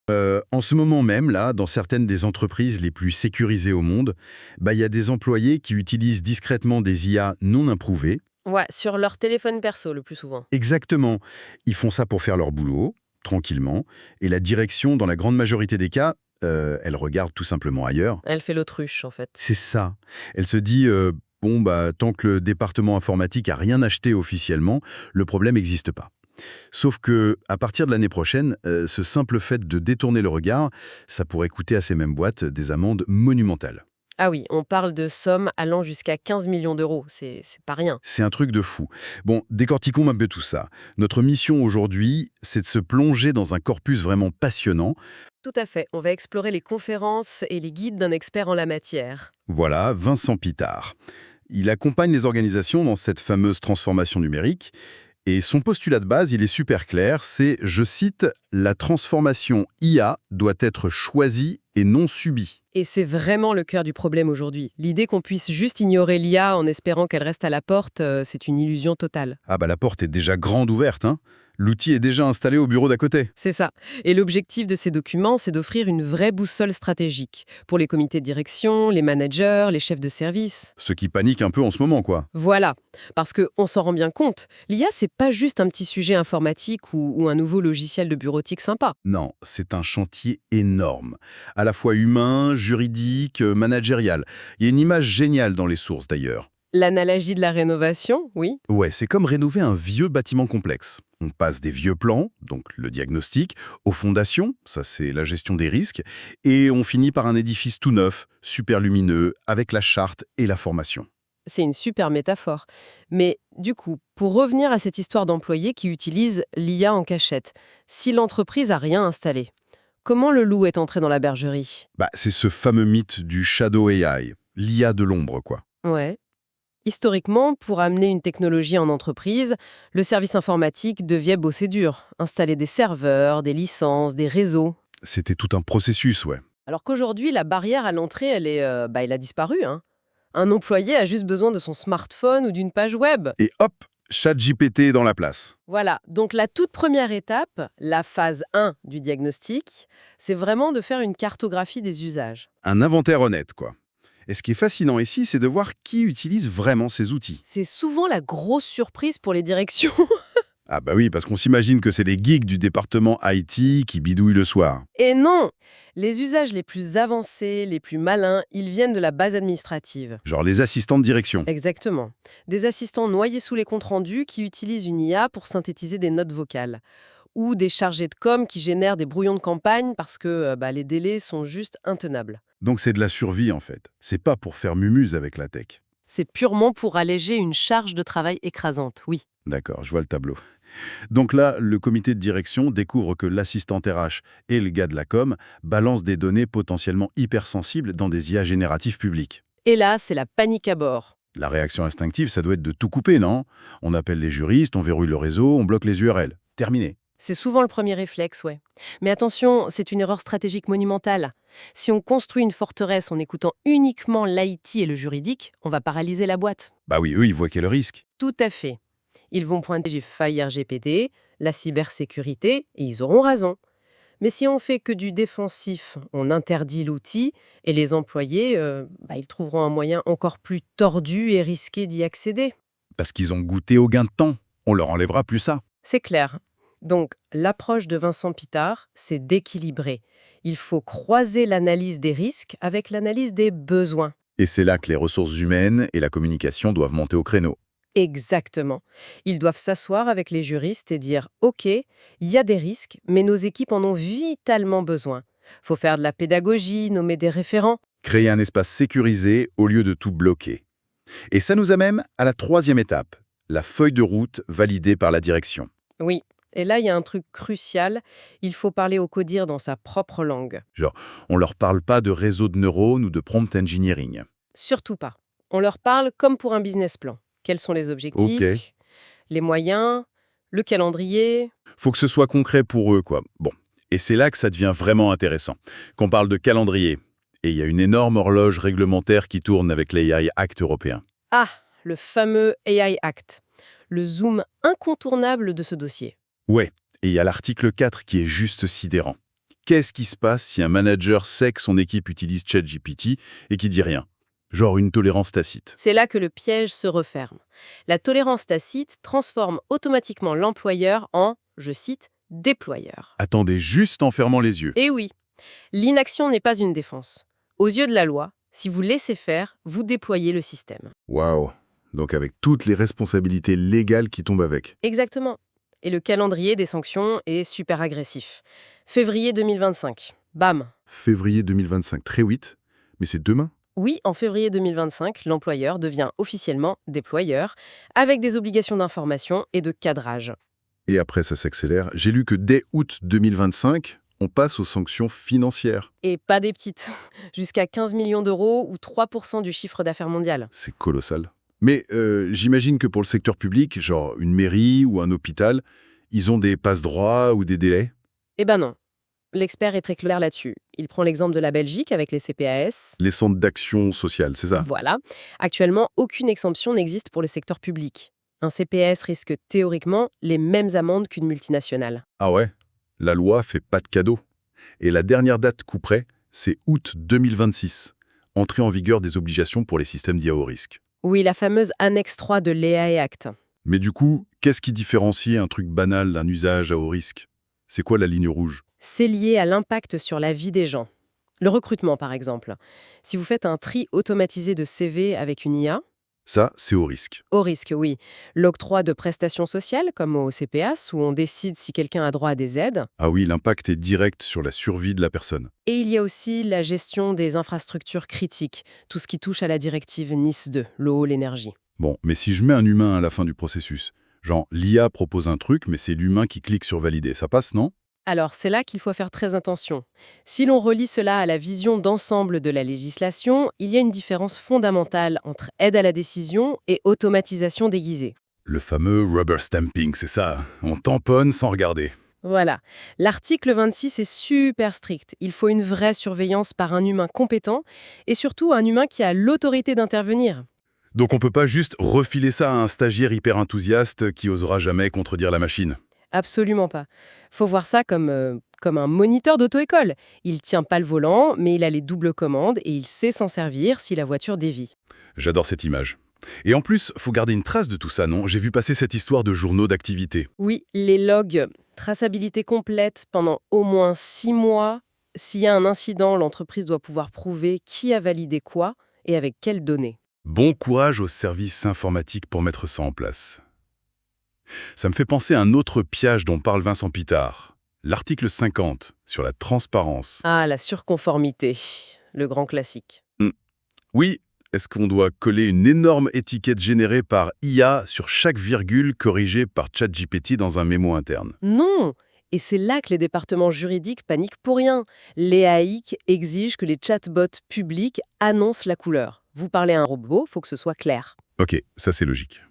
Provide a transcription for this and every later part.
En ce moment même, là, dans certaines des entreprises les plus sécurisées au monde, il y a des employés qui utilisent discrètement des IA non approuvées. Ouais, sur leur téléphone perso le plus souvent. Exactement. Ils font ça pour faire leur boulot, tranquillement, et la direction, dans la grande majorité des cas, elle regarde tout simplement ailleurs. Elle fait l'autruche, en fait. C'est ça. Elle se dit, bon, tant que le département informatique a rien acheté officiellement, le problème n'existe pas. Sauf que, à partir de l'année prochaine, ce simple fait de détourner le regard, ça pourrait coûter à ces mêmes boîtes des amendes monumentales. Ah oui, on parle de sommes allant jusqu'à 15 millions d'euros. C'est pas rien. C'est un truc de fou. Bon, décortiquons un peu tout ça. Notre mission aujourd'hui, c'est de se plonger dans un corpus vraiment passionnant. Tout à fait. On va explorer les conférences et les guides d'un expert en la matière. Voilà, Vincent Pitard. Il accompagne les organisations dans cette fameuse transformation numérique. Et son postulat de base, il est super clair, c'est, je cite, «La transformation IA doit être choisie et non subie». Et c'est vraiment le cœur du problème aujourd'hui. L'idée qu'on puisse juste ignorer l'IA en espérant qu'elle reste à la porte, c'est une illusion totale. Ah la porte est déjà grande ouverte, hein. L'outil est déjà installé au bureau d'à côté. C'est ça. Et l'objectif de ces documents, c'est d'offrir une vraie boussole stratégique pour les comités de direction, les managers, les chefs de service. Ce qui panique un peu en ce moment, quoi. Voilà. Parce qu'on s'en rend bien compte, l'IA, c'est pas juste un petit sujet informatique ou un nouveau logiciel de bureautique sympa. Non, c'est un chantier énorme. À la fois humain, juridique, managérial. Il y a une image géniale dans les sources, d'ailleurs. L'analogie de la rénovation, oui. Ouais, c'est comme rénover un vieux bâtiment complexe. On passe des vieux plans, donc le diagnostic, aux fondations, ça c'est la gestion des risques, et on finit par un édifice tout neuf, super lumineux, avec la charte et la formation. C'est une super métaphore. Mais du coup, pour revenir à cette histoire d'employés qui utilisent l'IA en cachette, si l'entreprise a rien installé, comment le loup est entré dans la bergerie? C'est ce fameux mythe du shadow AI, l'IA de l'ombre, quoi. Ouais. Historiquement, pour amener une technologie en entreprise, le service informatique devait bosser dur, installer des serveurs, des licences, des réseaux. C'était tout un processus, ouais. Alors qu'aujourd'hui, la barrière à l'entrée, elle a disparu, hein. Un employé a juste besoin de son smartphone ou d'une page web. Et hop, ChatGPT est dans la place. Voilà, donc la toute première étape, la phase 1 du diagnostic, c'est vraiment de faire une cartographie des usages. Un inventaire honnête, quoi. Et ce qui est fascinant ici, c'est de voir qui utilise vraiment ces outils. C'est souvent la grosse surprise pour les directions. Ah oui, parce qu'on s'imagine que c'est les geeks du département IT qui bidouillent le soir. Et non! Les usages les plus avancés, les plus malins, ils viennent de la base administrative. Genre les assistants de direction. Exactement. Des assistants noyés sous les comptes rendus qui utilisent une IA pour synthétiser des notes vocales. Ou des chargés de com qui génèrent des brouillons de campagne parce que les délais sont juste intenables. Donc c'est de la survie en fait. C'est pas pour faire mumuse avec la tech. C'est purement pour alléger une charge de travail écrasante, oui. D'accord, je vois le tableau. Donc là, le comité de direction découvre que l'assistant RH et le gars de la com balancent des données potentiellement hypersensibles dans des IA génératives publiques. Et là, c'est la panique à bord. La réaction instinctive, ça doit être de tout couper, non? On appelle les juristes, on verrouille le réseau, on bloque les URL. Terminé. C'est souvent le premier réflexe, ouais. Mais attention, c'est une erreur stratégique monumentale. Si on construit une forteresse en écoutant uniquement l'IT et le juridique, on va paralyser la boîte. Bah oui, eux, ils voient quel risque. Tout à fait. Ils vont pointer les failles RGPD, la cybersécurité, et ils auront raison. Mais si on fait que du défensif, on interdit l'outil, et les employés, ils trouveront un moyen encore plus tordu et risqué d'y accéder. Parce qu'ils ont goûté au gain de temps. On leur enlèvera plus ça. C'est clair. Donc, l'approche de Vincent Pitard, c'est d'équilibrer. Il faut croiser l'analyse des risques avec l'analyse des besoins. Et c'est là que les ressources humaines et la communication doivent monter au créneau. Exactement. Ils doivent s'asseoir avec les juristes et dire «Ok, il y a des risques, mais nos équipes en ont vitalement besoin. Faut faire de la pédagogie, nommer des référents.» Créer un espace sécurisé au lieu de tout bloquer. Et ça nous amène à la troisième étape, la feuille de route validée par la direction. Oui. Et là, il y a un truc crucial. Il faut parler au codir dans sa propre langue. Genre, on leur parle pas de réseau de neurones ou de prompt engineering. Surtout pas. On leur parle comme pour un business plan. Quels sont les Ok. objectifs, les moyens, le calendrier. Faut que ce soit concret pour eux, quoi. Bon. Et c'est là que ça devient vraiment intéressant. Qu'on parle de calendrier. Et il y a une énorme horloge réglementaire qui tourne avec l'AI Act européen. Ah, le fameux AI Act. Le zoom incontournable de ce dossier. Ouais. Et il y a l'article 4 qui est juste sidérant. qu'est-ce qui se passe si un manager sait que son équipe utilise ChatGPT et qui dit rien? Genre une tolérance tacite. C'est là que le piège se referme. La tolérance tacite transforme automatiquement l'employeur en, je cite, déployeur. Attendez juste en fermant les yeux. Et oui, l'inaction n'est pas une défense. Aux yeux de la loi, si vous laissez faire, vous déployez le système. Waouh! Donc avec toutes les responsabilités légales qui tombent avec. Exactement. Et le calendrier des sanctions est super agressif. Février 2025. Bam! Février 2025, très vite, mais c'est demain? Oui, en février 2025, l'employeur devient officiellement déployeur, avec des obligations d'information et de cadrage. Et après, ça s'accélère. J'ai lu que dès août 2025, on passe aux sanctions financières. Et pas des petites. Jusqu'à 15 millions d'euros ou 3% du chiffre d'affaires mondial. C'est colossal. Mais j'imagine que pour le secteur public, genre une mairie ou un hôpital, ils ont des passe-droits ou des délais? Eh ben non. L'expert est très clair là-dessus. Il prend l'exemple de la Belgique avec les CPAS. Les centres d'action sociale, c'est ça? Voilà. Actuellement, aucune exemption n'existe pour le secteur public. Un CPAS risque théoriquement les mêmes amendes qu'une multinationale. Ah ouais? La loi fait pas de cadeau. Et la dernière date couperet, c'est août 2026. Entrée en vigueur des obligations pour les systèmes d'IA au risque. Oui, la fameuse annexe 3 de l'EA Act. Mais du coup, qu'est-ce qui différencie un truc banal d'un usage à haut risque? C'est quoi la ligne rouge? C'est lié à l'impact sur la vie des gens. Le recrutement, par exemple. Si vous faites un tri automatisé de CV avec une IA, Ça, c'est haut risque. au risque, oui. L'octroi de prestations sociales, comme au CPAS, où on décide si quelqu'un a droit à des aides. Ah oui, l'impact est direct sur la survie de la personne. Et il y a aussi la gestion des infrastructures critiques, tout ce qui touche à la directive Nice 2, l'eau, l'énergie. Bon, mais si je mets un humain à la fin du processus, genre l'IA propose un truc, mais c'est l'humain qui clique sur valider, ça passe, non? Alors, c'est là qu'il faut faire très attention. Si l'on relie cela à la vision d'ensemble de la législation, il y a une différence fondamentale entre aide à la décision et automatisation déguisée. Le fameux rubber stamping, c'est ça. On tamponne sans regarder. Voilà. L'article 26 est super strict. Il faut une vraie surveillance par un humain compétent et surtout un humain qui a l'autorité d'intervenir. Donc on peut pas juste refiler ça à un stagiaire hyper enthousiaste qui osera jamais contredire la machine. Absolument pas. Faut voir ça comme un moniteur d'auto-école. Il tient pas le volant, mais il a les doubles commandes et il sait s'en servir si la voiture dévie. J'adore cette image. Et en plus, faut garder une trace de tout ça, non? J'ai vu passer cette histoire de journaux d'activité. Oui, les logs, traçabilité complète pendant au moins 6 mois. S'il y a un incident, l'entreprise doit pouvoir prouver qui a validé quoi et avec quelles données. Bon courage aux services informatiques pour mettre ça en place. Ça me fait penser à un autre piège dont parle Vincent Pitard. L'article 50, sur la transparence. Ah, la surconformité, le grand classique. Oui, est-ce qu'on doit coller une énorme étiquette générée par IA sur chaque virgule corrigée par ChatGPT dans un mémo interne? Non. Et c'est là que les départements juridiques paniquent pour rien. L'EAIC exige que les chatbots publics annoncent la couleur. Vous parlez à un robot, faut que ce soit clair. Ok, ça c'est logique.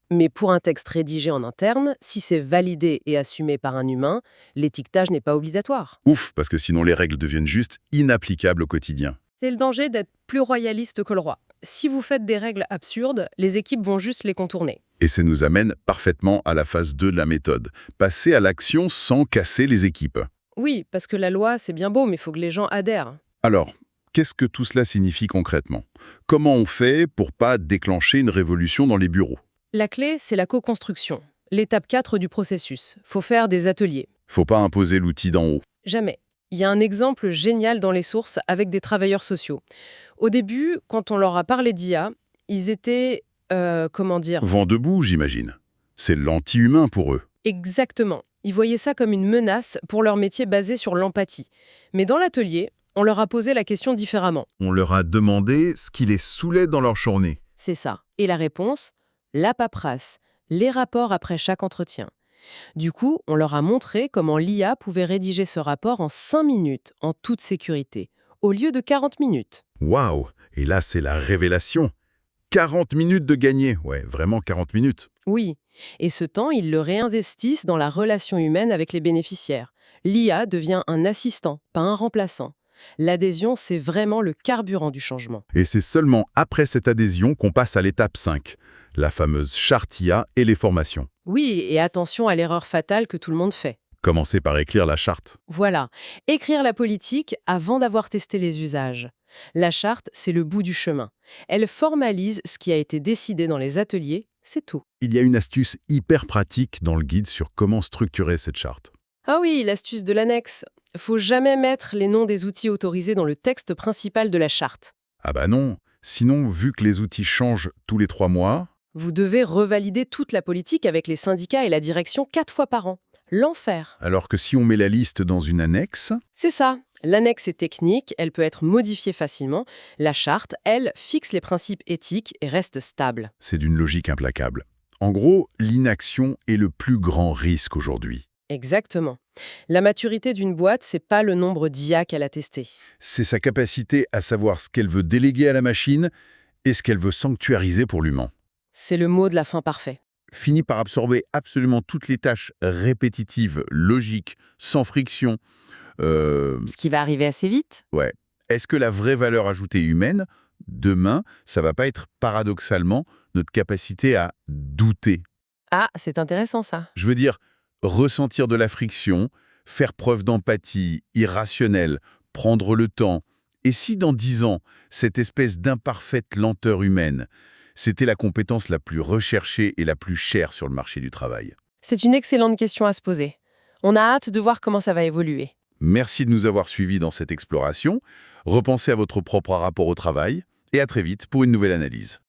Mais pour un texte rédigé en interne, si c'est validé et assumé par un humain, l'étiquetage n'est pas obligatoire. Ouf, parce que sinon les règles deviennent juste inapplicables au quotidien. C'est le danger d'être plus royaliste que le roi. Si vous faites des règles absurdes, les équipes vont juste les contourner. Et ça nous amène parfaitement à la phase 2 de la méthode. Passer à l'action sans casser les équipes. Oui, parce que la loi, c'est bien beau, mais il faut que les gens adhèrent. Alors, qu'est-ce que tout cela signifie concrètement? Comment on fait pour pas déclencher une révolution dans les bureaux? La clé, c'est la co-construction. L'étape 4 du processus. Faut faire des ateliers. Faut pas imposer l'outil d'en haut. Jamais. Il y a un exemple génial dans les sources avec des travailleurs sociaux. Au début, quand on leur a parlé d'IA, ils étaient, comment dire... Vent debout, j'imagine. C'est l'anti-humain pour eux. Exactement. Ils voyaient ça comme une menace pour leur métier basé sur l'empathie. Mais dans l'atelier, on leur a posé la question différemment. On leur a demandé ce qui les saoulait dans leur journée. C'est ça. Et la réponse? La paperasse, les rapports après chaque entretien. Du coup, on leur a montré comment l'IA pouvait rédiger ce rapport en 5 minutes, en toute sécurité, au lieu de 40 minutes. Waouh! Et là, c'est la révélation. 40 minutes de gagné. Ouais, vraiment 40 minutes. Oui, et ce temps, ils le réinvestissent dans la relation humaine avec les bénéficiaires. L'IA devient un assistant, pas un remplaçant. L'adhésion, c'est vraiment le carburant du changement. Et c'est seulement après cette adhésion qu'on passe à l'étape 5, la fameuse charte IA et les formations. Oui, et attention à l'erreur fatale que tout le monde fait. Commencez par écrire la charte. Voilà, écrire la politique avant d'avoir testé les usages. La charte, c'est le bout du chemin. Elle formalise ce qui a été décidé dans les ateliers, c'est tout. Il y a une astuce hyper pratique dans le guide sur comment structurer cette charte. Ah oui, l'astuce de l'annexe. Faut jamais mettre les noms des outils autorisés dans le texte principal de la charte. Ah bah non, sinon, vu que les outils changent tous les 3 mois, Vous devez revalider toute la politique avec les syndicats et la direction 4 fois par an. L'enfer. alors que si on met la liste dans une annexe, C'est ça. L'annexe est technique, elle peut être modifiée facilement. La charte, elle, fixe les principes éthiques et reste stable. c'est d'une logique implacable. En gros, l'inaction est le plus grand risque aujourd'hui. Exactement. La maturité d'une boîte, c'est pas le nombre d'IA qu'elle a testé. C'est sa capacité à savoir ce qu'elle veut déléguer à la machine et ce qu'elle veut sanctuariser pour l'humain. C'est le mot de la fin parfait. Finit par absorber absolument toutes les tâches répétitives, logiques, sans friction. Ce qui va arriver assez vite. Ouais. Est-ce que la vraie valeur ajoutée humaine, demain, ça va pas être paradoxalement notre capacité à douter? Ah, c'est intéressant ça. Je veux dire, ressentir de la friction, faire preuve d'empathie irrationnelle, prendre le temps. Et si dans 10 ans, cette espèce d'imparfaite lenteur humaine, c'était la compétence la plus recherchée et la plus chère sur le marché du travail? C'est une excellente question à se poser. On a hâte de voir comment ça va évoluer. Merci de nous avoir suivis dans cette exploration. Repensez à votre propre rapport au travail et à très vite pour une nouvelle analyse.